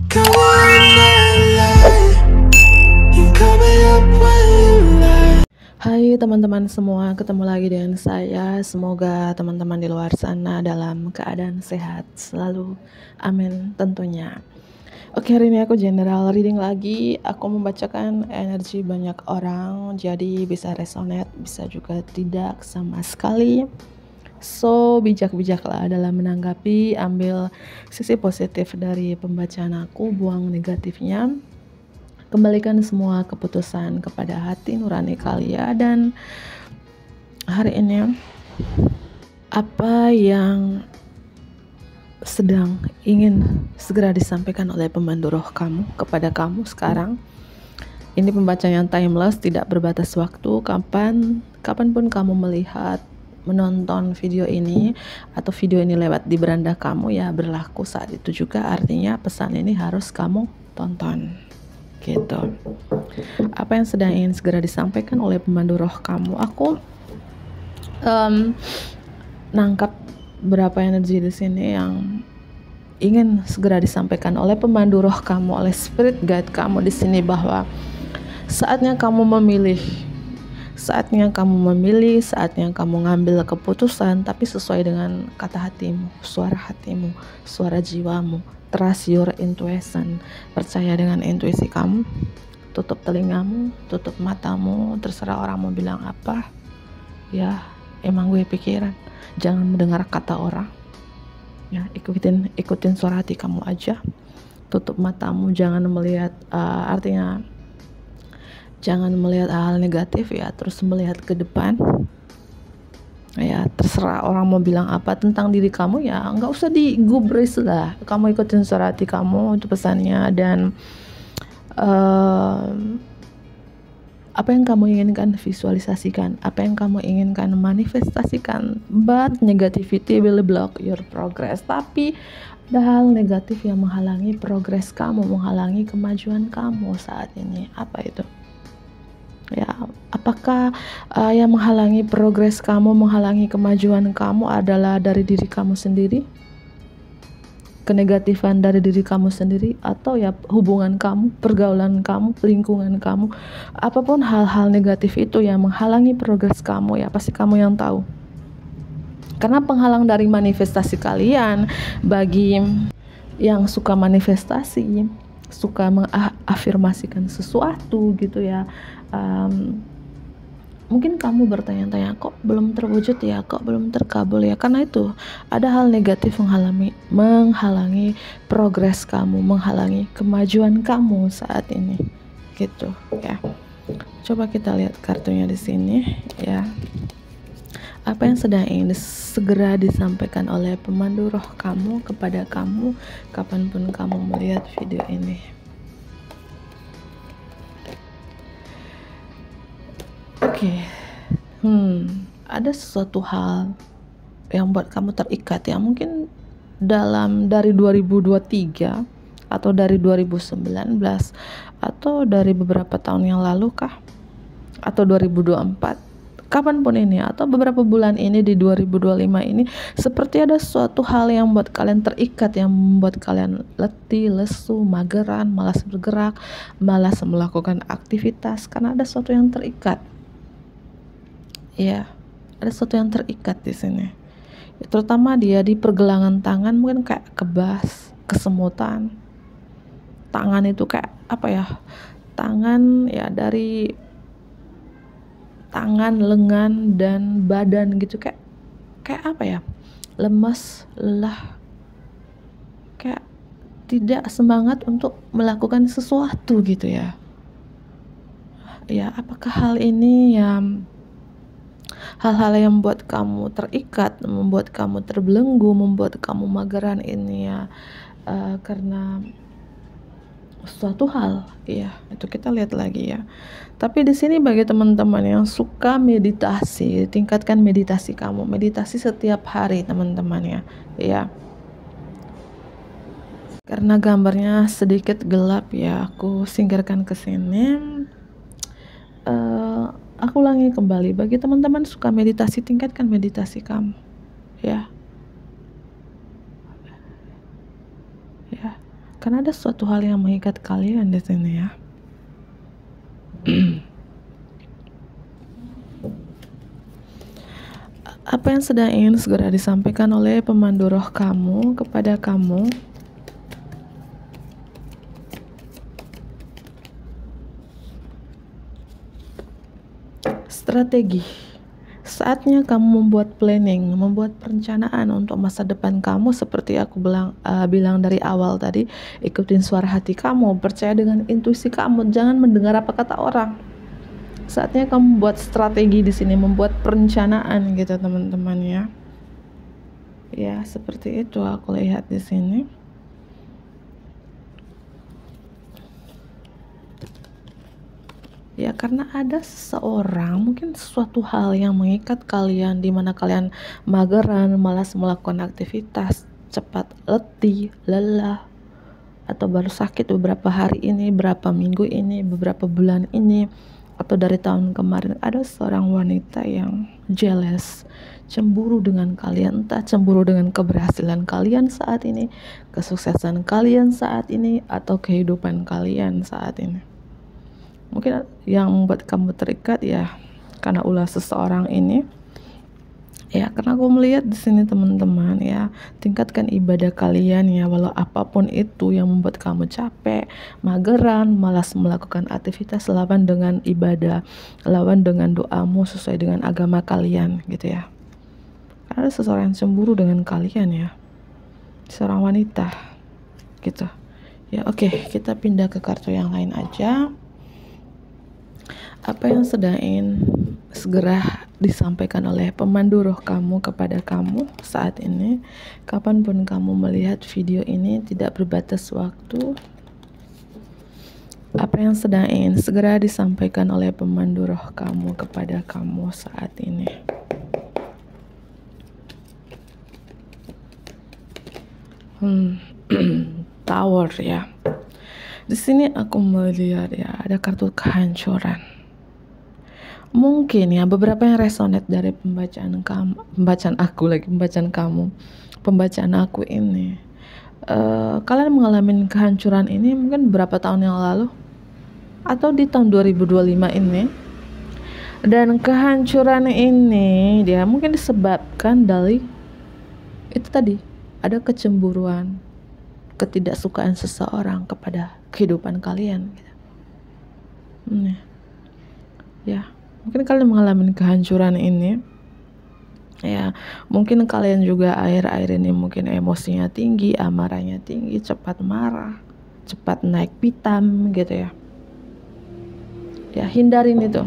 Hai teman-teman semua, ketemu lagi dengan saya. Semoga teman-teman di luar sana dalam keadaan sehat selalu. Amin tentunya. Oke, hari ini aku general reading lagi. Aku membacakan energi banyak orang, jadi bisa resonate, bisa juga tidak sama sekali. So, bijak-bijaklah dalam menanggapi, ambil sisi positif dari pembacaan aku, buang negatifnya. Kembalikan semua keputusan kepada hati nurani kalian. Dan hari ini, apa yang sedang ingin segera disampaikan oleh pemandu roh kamu kepada kamu sekarang? Ini pembacaan yang timeless, tidak berbatas waktu. Kapanpun kamu melihat, menonton video ini atau video ini lewat di beranda kamu, ya berlaku saat itu juga. Artinya pesan ini harus kamu tonton gitu. Apa yang sedang ingin segera disampaikan oleh pemandu roh kamu? Aku nangkap berapa energi di sini yang ingin segera disampaikan oleh pemandu roh kamu, oleh spirit guide kamu di sini, bahwa saatnya kamu memilih. Saatnya kamu ngambil keputusan, tapi sesuai dengan kata hatimu, suara jiwamu. Trust your intuition. Percaya dengan intuisi kamu. Tutup telingamu, tutup matamu, terserah orang mau bilang apa. Ya, emang gue pikiran. Jangan mendengar kata orang. Ya, ikutin suara hati kamu aja. Tutup matamu, jangan melihat artinya jangan melihat hal negatif ya, terus melihat ke depan. Ya, terserah orang mau bilang apa tentang diri kamu, ya nggak usah digubris lah. Kamu ikutin suara hati kamu, itu pesannya. Dan apa yang kamu inginkan visualisasikan, apa yang kamu inginkan manifestasikan. But negativity will block your progress. Tapi ada hal negatif yang menghalangi progres kamu, menghalangi kemajuan kamu saat ini. Apa itu? Ya, apakah yang menghalangi progres kamu, menghalangi kemajuan kamu adalah dari diri kamu sendiri? Kenegatifan dari diri kamu sendiri, atau ya hubungan kamu, pergaulan kamu, lingkungan kamu? Apapun hal-hal negatif itu yang menghalangi progres kamu, ya pasti kamu yang tahu. Karena penghalang dari manifestasi kalian, bagi yang suka manifestasi, suka mengafirmasikan sesuatu gitu ya, mungkin kamu bertanya-tanya, kok belum terwujud ya, kok belum terkabul ya? Karena itu ada hal negatif menghalangi progres kamu, menghalangi kemajuan kamu saat ini gitu ya. Coba kita lihat kartunya di sini ya. Apa yang sedang ingin segera disampaikan oleh pemandu roh kamu kepada kamu kapanpun kamu melihat video ini? Oke. Ada sesuatu hal yang buat kamu terikat ya, mungkin dari 2023 atau dari 2019 atau dari beberapa tahun yang lalu kah, atau 2024, kapanpun ini, atau beberapa bulan ini di 2025 ini, seperti ada suatu hal yang membuat kalian terikat, yang membuat kalian letih, lesu, mageran, malas bergerak, malas melakukan aktivitas karena ada sesuatu yang terikat. Ya, ada sesuatu yang terikat di sini. Ya, terutama dia di pergelangan tangan, mungkin kayak kebas, kesemutan. Tangan itu kayak apa ya? Tangan ya, dari tangan, lengan dan badan gitu, kayak apa ya? Lemas, lelah. Kayak tidak semangat untuk melakukan sesuatu gitu ya. Ya, apakah hal ini yang hal-hal yang membuat kamu terikat, membuat kamu terbelenggu, membuat kamu mageran ini ya, karena suatu hal, ya itu kita lihat lagi ya. Tapi di sini bagi teman-teman yang suka meditasi, tingkatkan meditasi kamu, meditasi setiap hari teman-teman ya. Karena gambarnya sedikit gelap ya, aku singkirkan ke sini. Aku ulangi kembali, bagi teman-teman suka meditasi, tingkatkan meditasi kamu ya. Karena ada suatu hal yang mengikat kalian di sini ya. Apa yang sedang ingin segera disampaikan oleh pemandu roh kamu kepada kamu? Strategi. Saatnya kamu membuat planning, membuat perencanaan untuk masa depan kamu seperti aku bilang dari awal tadi. Ikutin suara hati kamu, percaya dengan intuisi kamu, jangan mendengar apa kata orang. Saatnya kamu buat strategi di sini, membuat perencanaan gitu teman-teman ya. Ya, seperti itu aku lihat di sini. Ya, karena ada seseorang, mungkin sesuatu hal yang mengikat kalian, di mana kalian mageran, malas melakukan aktivitas, cepat letih, lelah, atau baru sakit beberapa hari ini, beberapa minggu ini, beberapa bulan ini, atau dari tahun kemarin. Ada seorang wanita yang jealous, cemburu dengan kalian, entah cemburu dengan keberhasilan kalian saat ini, kesuksesan kalian saat ini, atau kehidupan kalian saat ini. Mungkin yang membuat kamu terikat ya karena ulah seseorang ini. Ya, karena aku melihat di sini teman-teman ya, tingkatkan ibadah kalian ya, walau apapun itu yang membuat kamu capek, mageran, malas melakukan aktivitas, lawan dengan ibadah, lawan dengan doamu sesuai dengan agama kalian gitu ya. Karena ada seseorang yang cemburu dengan kalian ya, seorang wanita gitu. Ya, oke, kita pindah ke kartu yang lain aja. Apa yang sedang ingin segera disampaikan oleh pemandu roh kamu kepada kamu saat ini? Kapanpun kamu melihat video ini, tidak berbatas waktu. Apa yang sedang ingin segera disampaikan oleh pemandu roh kamu kepada kamu saat ini? Tower ya. Di sini aku melihat ya ada kartu kehancuran. Mungkin ya beberapa yang resonate dari pembacaan aku ini. Kalian mengalami kehancuran ini mungkin beberapa tahun yang lalu atau di tahun 2025 ini. Dan kehancuran ini dia mungkin disebabkan dari itu tadi, ada kecemburuan, ketidaksukaan seseorang kepada kehidupan kalian. Ya. Mungkin kalian mengalami kehancuran ini ya, mungkin kalian juga akhir-akhir ini mungkin emosinya tinggi, amarahnya tinggi, cepat marah, cepat naik pitam gitu ya. Ya, hindarin itu.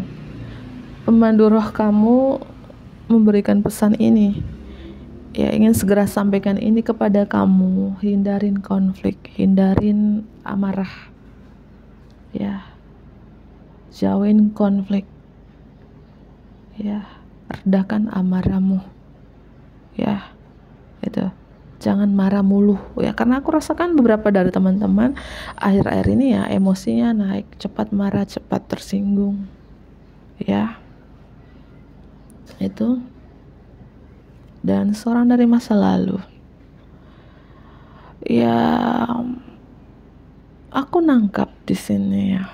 Pemandu roh kamu memberikan pesan ini ya, ingin segera sampaikan ini kepada kamu. Hindarin konflik, hindarin amarah ya, jauhin konflik ya, redakan amarahmu ya, itu jangan marah mulu ya, karena aku rasakan beberapa dari teman-teman akhir-akhir ini ya emosinya naik, cepat marah, cepat tersinggung ya, itu. Dan seorang dari masa lalu ya, aku nangkap di sini ya,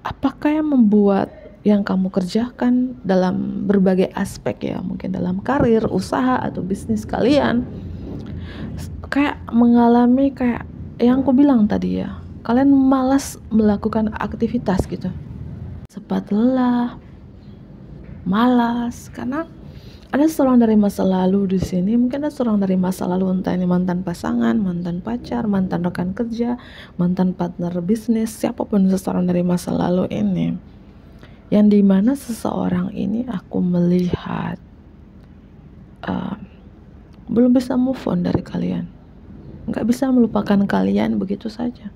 apakah yang membuat yang kamu kerjakan dalam berbagai aspek ya, mungkin dalam karir, usaha, atau bisnis kalian kayak mengalami kayak yang aku bilang tadi ya, kalian malas melakukan aktivitas gitu, cepat lelah, malas, karena ada seorang dari masa lalu di sini. Mungkin ada seorang dari masa lalu, entah ini mantan pasangan, mantan pacar, mantan rekan kerja, mantan partner bisnis, siapapun seseorang dari masa lalu ini, yang dimana seseorang ini aku melihat belum bisa move on dari kalian, nggak bisa melupakan kalian begitu saja.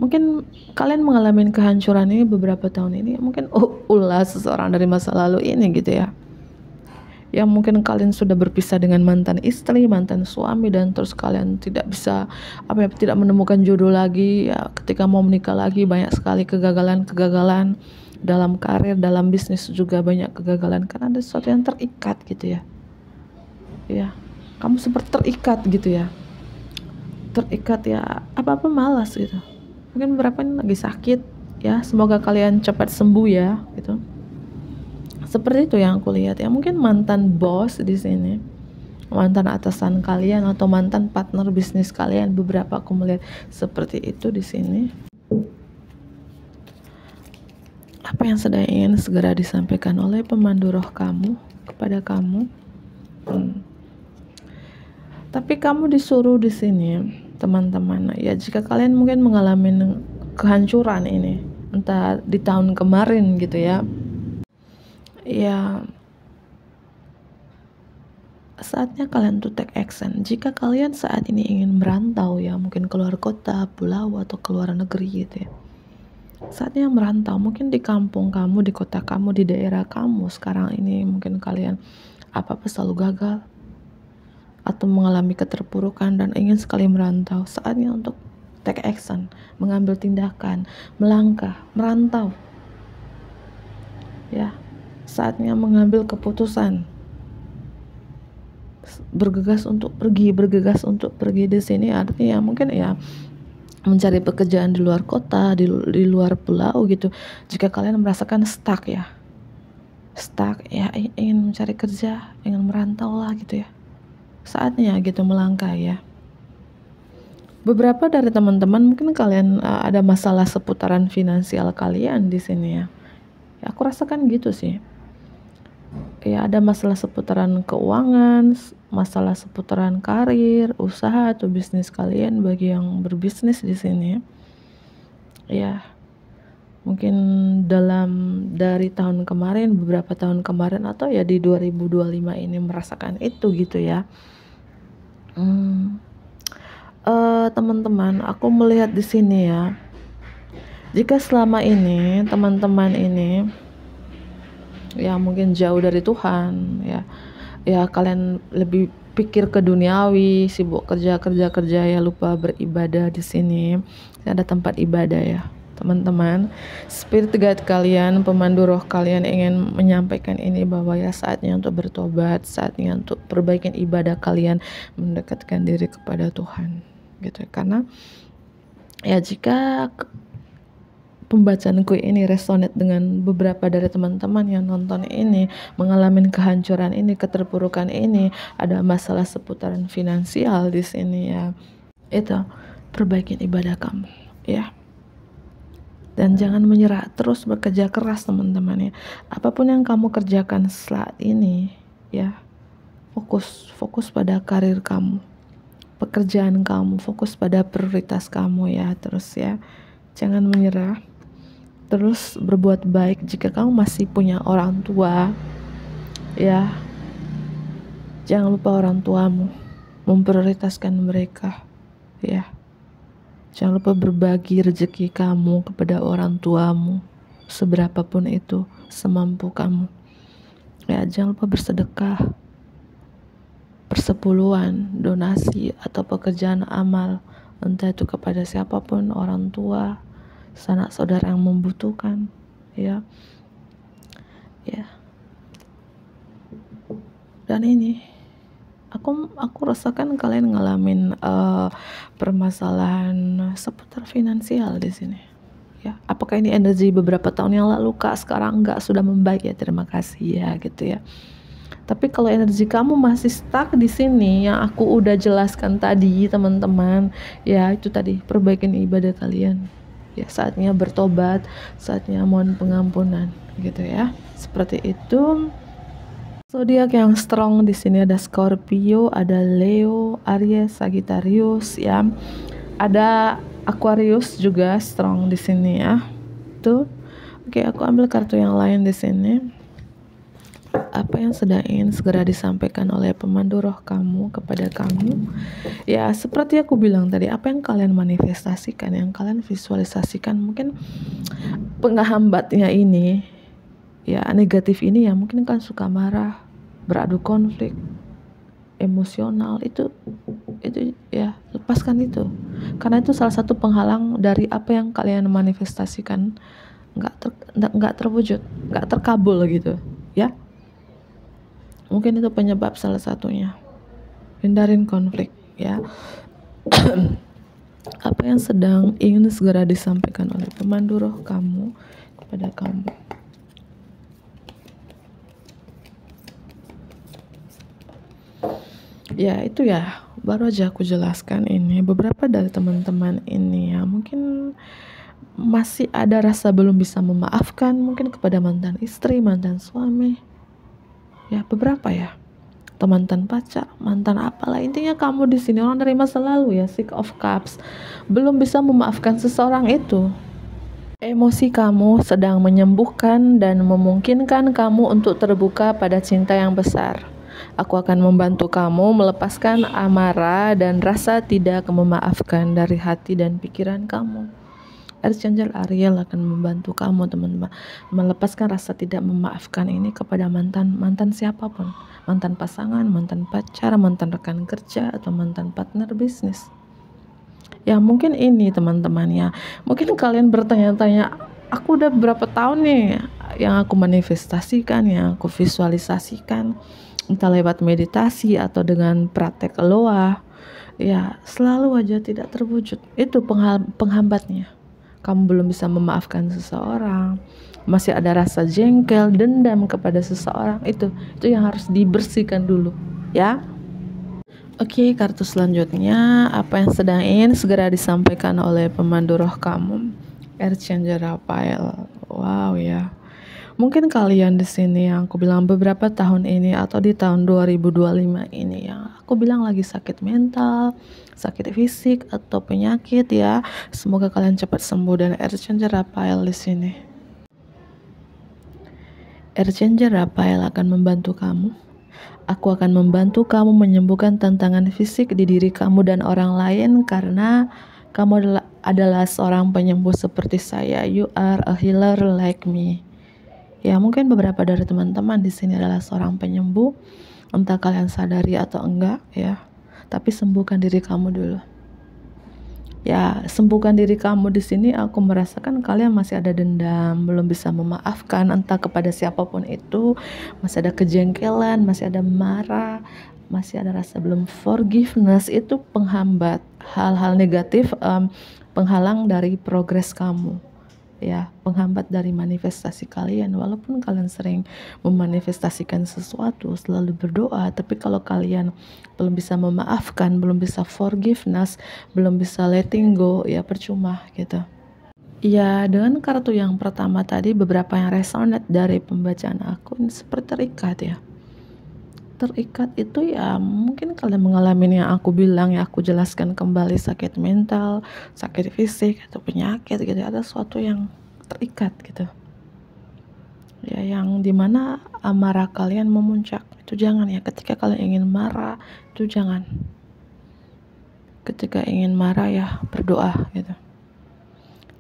Mungkin kalian mengalami kehancuran ini beberapa tahun ini, mungkin ulah seseorang dari masa lalu ini gitu ya, yang mungkin kalian sudah berpisah dengan mantan istri, mantan suami, dan terus kalian tidak bisa tidak menemukan jodoh lagi ya. Ketika mau menikah lagi banyak sekali kegagalan dalam karir, dalam bisnis juga banyak kegagalan, karena ada sesuatu yang terikat gitu ya. Ya, kamu seperti terikat gitu ya. terikat ya, apa-apa malas gitu. Mungkin beberapa ini lagi sakit ya, semoga kalian cepat sembuh ya gitu. Seperti itu yang aku lihat ya. Mungkin mantan bos di sini, mantan atasan kalian atau mantan partner bisnis kalian, beberapa aku melihat seperti itu di sini. Apa yang sedang ingin segera disampaikan oleh pemandu roh kamu kepada kamu? Tapi kamu disuruh di sini, teman-teman. Ya, jika kalian mungkin mengalami kehancuran ini, entah di tahun kemarin gitu ya. Ya, saatnya kalian to take action. Jika kalian saat ini ingin merantau ya, mungkin keluar kota, pulau, atau keluar negeri gitu ya. Saatnya merantau, mungkin di kampung kamu, di kota kamu, di daerah kamu sekarang ini mungkin kalian apa-apa selalu gagal atau mengalami keterpurukan dan ingin sekali merantau. Saatnya untuk take action, mengambil tindakan, melangkah, merantau. Ya, saatnya mengambil keputusan. Bergegas untuk pergi di sini artinya mungkin ya mencari pekerjaan di luar kota, di luar pulau gitu. Jika kalian merasakan stuck ya, ingin mencari kerja, ingin merantau lah gitu ya. Saatnya gitu melangkah ya. Beberapa dari teman-teman mungkin kalian ada masalah seputaran finansial kalian di sini ya. Ya aku rasakan gitu sih. Ya ada masalah seputaran keuangan, masalah seputaran karir, usaha atau bisnis kalian bagi yang berbisnis di sini. Ya, mungkin dari tahun kemarin, beberapa tahun kemarin atau ya di 2025 ini merasakan itu gitu ya. Teman-teman, aku melihat di sini ya. Jika selama ini teman-teman ini ya mungkin jauh dari Tuhan ya kalian lebih pikir ke duniawi, sibuk kerja ya, lupa beribadah di sini. Ada tempat ibadah ya teman-teman. Spirit guide kalian, pemandu roh kalian ingin menyampaikan ini bahwa ya saatnya untuk bertobat, saatnya untuk perbaikan ibadah kalian, mendekatkan diri kepada Tuhan gitu. Karena ya jika pembacaanku ini resonate dengan beberapa dari teman-teman yang nonton ini, mengalami kehancuran ini, keterpurukan ini, ada masalah seputaran finansial di sini ya. Itu perbaikin ibadah kamu ya. Dan jangan menyerah, terus bekerja keras teman-teman ya. Apapun yang kamu kerjakan saat ini ya, fokus pada karir kamu, pekerjaan kamu, fokus pada prioritas kamu ya, terus ya. Jangan menyerah. Terus berbuat baik. Jika kamu masih punya orang tua ya, jangan lupa orang tuamu, memprioritaskan mereka ya. Jangan lupa berbagi rezeki kamu kepada orang tuamu, seberapapun itu, semampu kamu ya. Jangan lupa bersedekah, persepuluhan, donasi, atau pekerjaan amal, entah itu kepada siapapun, orang tua, sanak saudara yang membutuhkan ya. Dan ini aku rasakan kalian ngalamin permasalahan seputar finansial di sini ya. Apakah ini energi beberapa tahun yang lalu kak, sekarang enggak, sudah membaik ya, terima kasih ya gitu ya. Tapi kalau energi kamu masih stuck di sini yang aku udah jelaskan tadi teman-teman ya, itu tadi perbaikin ibadah kalian ya, saatnya bertobat, saatnya mohon pengampunan gitu ya. Seperti itu. Zodiak yang strong di sini ada Scorpio, ada Leo, Aries, Sagittarius ya. Ada Aquarius juga strong di sini ya. Tuh. Oke, aku ambil kartu yang lain di sini. Apa yang sedang ingin segera disampaikan oleh pemandu roh kamu kepada kamu? Ya, seperti aku bilang tadi, apa yang kalian manifestasikan, yang kalian visualisasikan, mungkin penghambatnya ini ya, negatif ini ya, mungkin kan suka marah, beradu konflik, emosional, itu ya, lepaskan itu, karena itu salah satu penghalang dari apa yang kalian manifestasikan nggak terwujud, nggak terkabul gitu ya. Mungkin itu penyebab salah satunya. Hindarin konflik ya. Apa yang sedang ingin segera disampaikan oleh pemandu roh kamu kepada kamu? Ya itu ya, baru aja aku jelaskan ini. Beberapa dari teman-teman ini ya mungkin masih ada rasa belum bisa memaafkan, mungkin kepada mantan istri, mantan suami. Ya beberapa ya, mantan pacar, mantan apalah, intinya kamu di sini orang dari masa lalu ya, Six of Cups, belum bisa memaafkan seseorang itu. Emosi kamu sedang menyembuhkan dan memungkinkan kamu untuk terbuka pada cinta yang besar. Aku akan membantu kamu melepaskan amarah dan rasa tidak memaafkan dari hati dan pikiran kamu. Archangel Ariel akan membantu kamu teman-teman melepaskan rasa tidak memaafkan ini kepada mantan siapapun, mantan pasangan, mantan pacar, mantan rekan kerja, atau mantan partner bisnis. Ya mungkin ini teman-teman ya, mungkin kalian bertanya-tanya, aku udah berapa tahun nih yang aku manifestasikan, yang aku visualisasikan, entah lewat meditasi atau dengan praktek loa, ya selalu aja tidak terwujud. Itu penghambatnya. Kamu belum bisa memaafkan seseorang, masih ada rasa jengkel, dendam kepada seseorang, itu yang harus dibersihkan dulu ya. Oke, kartu selanjutnya, apa yang sedang ingin segera disampaikan oleh pemandu roh kamu? Archangel Raphael. Wow ya. Mungkin kalian di sini yang aku bilang beberapa tahun ini atau di tahun 2025 ini yang aku bilang lagi sakit mental, sakit fisik atau penyakit ya. Semoga kalian cepat sembuh dan Archangel Raphael di sini. Archangel Raphael akan membantu kamu. Aku akan membantu kamu menyembuhkan tantangan fisik di diri kamu dan orang lain karena kamu adalah seorang penyembuh seperti saya. You are a healer like me. Ya, mungkin beberapa dari teman-teman di sini adalah seorang penyembuh, entah kalian sadari atau enggak ya. Tapi sembuhkan diri kamu dulu. Ya, sembuhkan diri kamu di sini. Aku merasakan kalian masih ada dendam, belum bisa memaafkan entah kepada siapapun itu, masih ada kejengkelan, masih ada marah, masih ada rasa belum forgiveness. Itu penghambat hal-hal negatif, penghalang dari progres kamu. Ya, penghambat dari manifestasi kalian. Walaupun kalian sering memanifestasikan sesuatu, selalu berdoa, tapi kalau kalian belum bisa memaafkan, belum bisa forgiveness, belum bisa letting go, ya percuma gitu. Ya, dengan kartu yang pertama tadi, beberapa yang resonate dari pembacaan aku ini seperti terikat ya. Terikat itu ya mungkin kalian mengalami yang aku bilang, ya aku jelaskan kembali, sakit mental, sakit fisik atau penyakit gitu, ada sesuatu yang terikat gitu ya, yang dimana amarah kalian memuncak. Itu jangan ya, ketika kalian ingin marah itu jangan, ketika ingin marah ya berdoa gitu,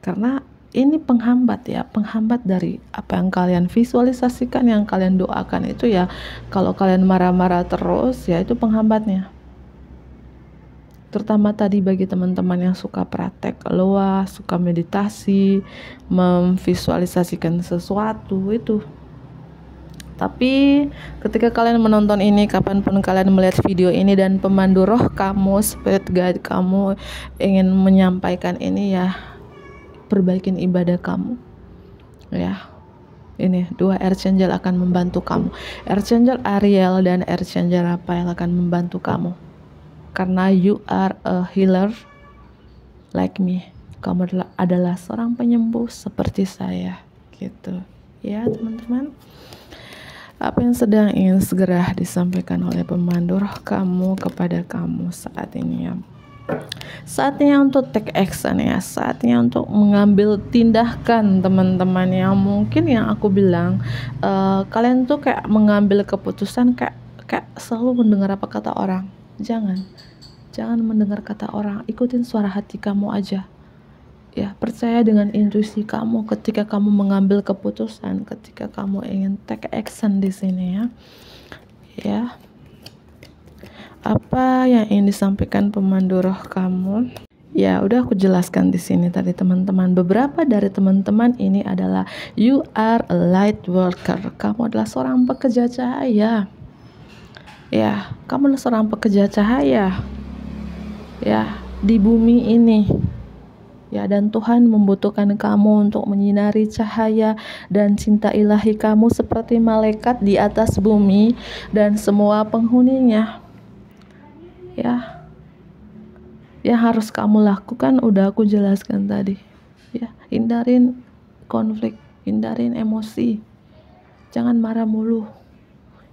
karena ini penghambat ya, penghambat dari apa yang kalian visualisasikan, yang kalian doakan itu ya. Kalau kalian marah-marah terus ya itu penghambatnya. Terutama tadi bagi teman-teman yang suka praktek loa, suka meditasi, memvisualisasikan sesuatu itu. Tapi ketika kalian menonton ini, kapanpun kalian melihat video ini dan pemandu roh kamu, spirit guide kamu ingin menyampaikan ini ya, perbaikin ibadah kamu ya. Ini dua Archangel akan membantu kamu. Archangel Ariel dan Archangel Raphael akan membantu kamu, karena you are a healer like me. Kamu adalah seorang penyembuh seperti saya gitu ya teman-teman. Apa yang sedang ingin segera disampaikan oleh pemandu roh kamu kepada kamu saat ini ya? Saatnya untuk take action ya, saatnya untuk mengambil tindakan teman-teman. Yang mungkin yang aku bilang, kalian tuh kayak mengambil keputusan kayak selalu mendengar apa kata orang. Jangan mendengar kata orang, ikutin suara hati kamu aja ya, percaya dengan intuisi kamu ketika kamu mengambil keputusan, ketika kamu ingin take action di sini ya. Apa yang ingin disampaikan pemandu roh kamu? Ya, udah aku jelaskan di sini tadi teman-teman. Beberapa dari teman-teman ini adalah you are a light worker. Kamu adalah seorang pekerja cahaya. Ya, kamu adalah seorang pekerja cahaya. Ya, di bumi ini. Ya, dan Tuhan membutuhkan kamu untuk menyinari cahaya dan cinta ilahi kamu seperti malaikat di atas bumi dan semua penghuninya. Ya, yang harus kamu lakukan udah aku jelaskan tadi. Ya, hindarin konflik, hindarin emosi. Jangan marah mulu.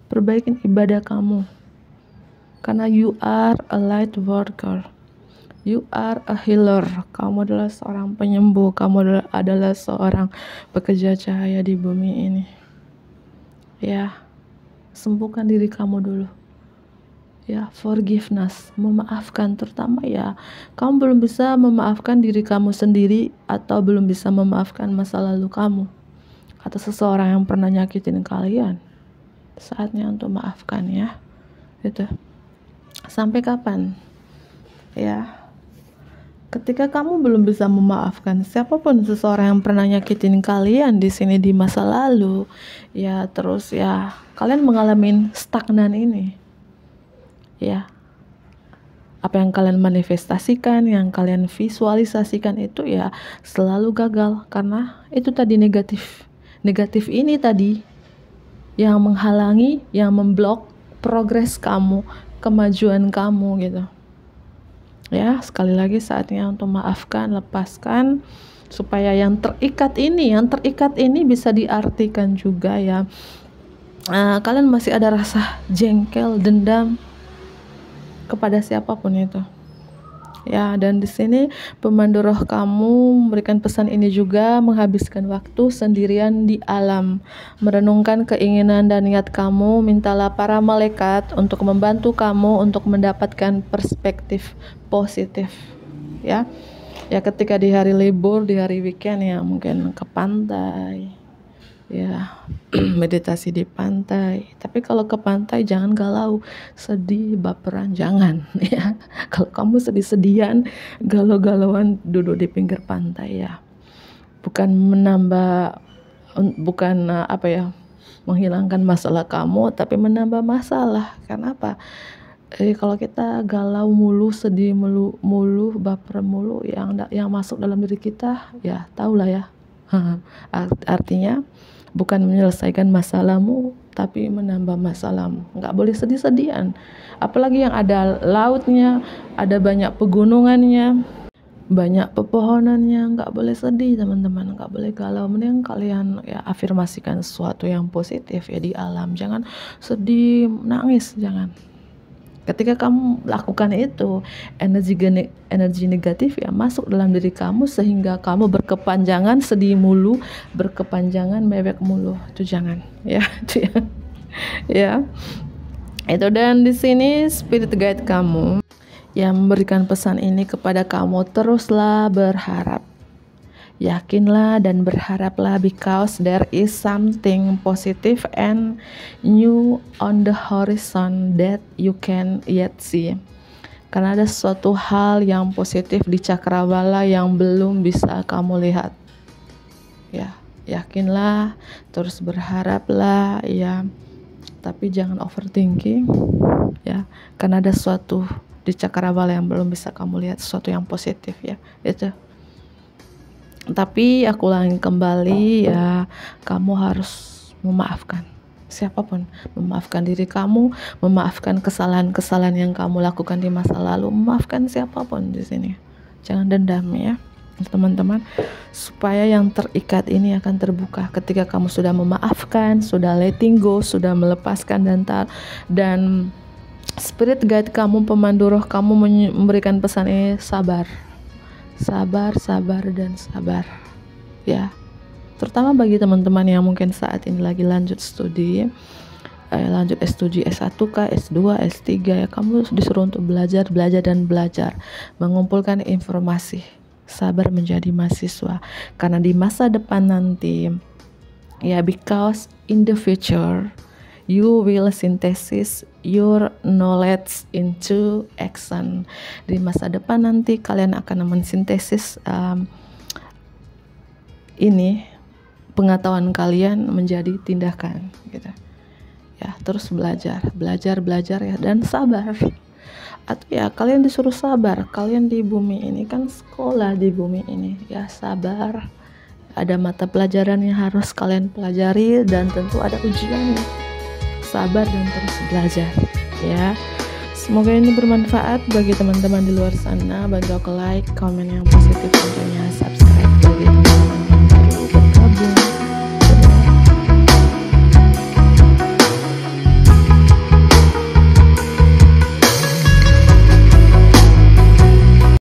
Perbaikin ibadah kamu. Karena you are a light worker. You are a healer. Kamu adalah seorang penyembuh. Kamu adalah seorang pekerja cahaya di bumi ini. Ya, sembuhkan diri kamu dulu. Ya, forgiveness, memaafkan. Terutama ya, kamu belum bisa memaafkan diri kamu sendiri atau belum bisa memaafkan masa lalu kamu atau seseorang yang pernah nyakitin kalian. Saatnya untuk maafkan ya. Gitu. Sampai kapan? Ya, ketika kamu belum bisa memaafkan siapapun seseorang yang pernah nyakitin kalian di sini di masa lalu, ya terus ya kalian mengalami stagnan ini. Ya, apa yang kalian manifestasikan, yang kalian visualisasikan itu ya selalu gagal karena itu tadi negatif. Negatif ini tadi yang menghalangi, yang memblok progres kamu, kemajuan kamu gitu. Ya, sekali lagi saatnya untuk maafkan, lepaskan supaya yang terikat ini bisa diartikan juga ya. Kalian masih ada rasa jengkel, dendam kepada siapapun itu. Ya, dan di sini pemandu roh kamu memberikan pesan ini juga, menghabiskan waktu sendirian di alam, merenungkan keinginan dan niat kamu, mintalah para malaikat untuk membantu kamu untuk mendapatkan perspektif positif. Ya, ketika di hari libur, di hari weekend ya mungkin ke pantai, ya meditasi di pantai. Tapi kalau ke pantai jangan galau, sedih, baperan, jangan ya. Kalau kamu sedih-sedihan, galau-galauan duduk di pinggir pantai ya, bukan menghilangkan masalah kamu, tapi menambah masalah. Karena apa? Kalau kita galau mulu, sedih mulu, baper mulu, yang masuk dalam diri kita ya tahulah ya. Artinya bukan menyelesaikan masalahmu, tapi menambah masalahmu. Nggak boleh sedih-sedihan. Apalagi yang ada lautnya, ada banyak pegunungannya, banyak pepohonannya. Nggak boleh sedih teman-teman, nggak boleh galau. Mending kalian ya afirmasikan sesuatu yang positif ya di alam. Jangan sedih, nangis, jangan. Ketika kamu lakukan itu, energi negatif ya masuk dalam diri kamu sehingga kamu berkepanjangan sedih mulu, berkepanjangan mewek mulu. Itu jangan ya. Itu ya. Ya. Itu, dan di sini spirit guide kamu yang memberikan pesan ini kepada kamu, teruslah berharap. Yakinlah dan berharaplah, because there is something positive and new on the horizon that you can yet see. Karena ada suatu hal yang positif di cakrawala yang belum bisa kamu lihat. Ya, yakinlah, terus berharaplah ya. Tapi jangan overthinking ya. Karena ada suatu di cakrawala yang belum bisa kamu lihat, sesuatu yang positif ya. Itu. Tapi aku ulangi kembali ya, kamu harus memaafkan siapapun, memaafkan diri kamu, memaafkan kesalahan-kesalahan yang kamu lakukan di masa lalu, memaafkan siapapun di sini. Jangan dendam ya, teman-teman, supaya yang terikat ini akan terbuka ketika kamu sudah memaafkan, sudah letting go, sudah melepaskan dan spirit guide kamu, pemandu roh kamu memberikan pesan ini, sabar, dan sabar ya. Terutama bagi teman-teman yang mungkin saat ini lagi lanjut studi, lanjut studi S1 kah, S2, S3 ya, kamu disuruh untuk belajar dan belajar, mengumpulkan informasi, sabar menjadi mahasiswa. Karena di masa depan nanti ya, because in the future you will synthesis your knowledge into action. Di masa depan nanti kalian akan mensintesis ini pengetahuan kalian menjadi tindakan gitu. Ya, terus belajar ya, dan sabar. atau ya kalian disuruh sabar. Kalian di bumi ini kan sekolah, di bumi ini ya sabar, ada mata pelajaran yang harus kalian pelajari dan tentu ada ujiannya. Sabar dan terus belajar ya. Semoga ini bermanfaat bagi teman-teman di luar sana. Bantu aku like, komen yang positif tentunya, subscribe bagi teman-teman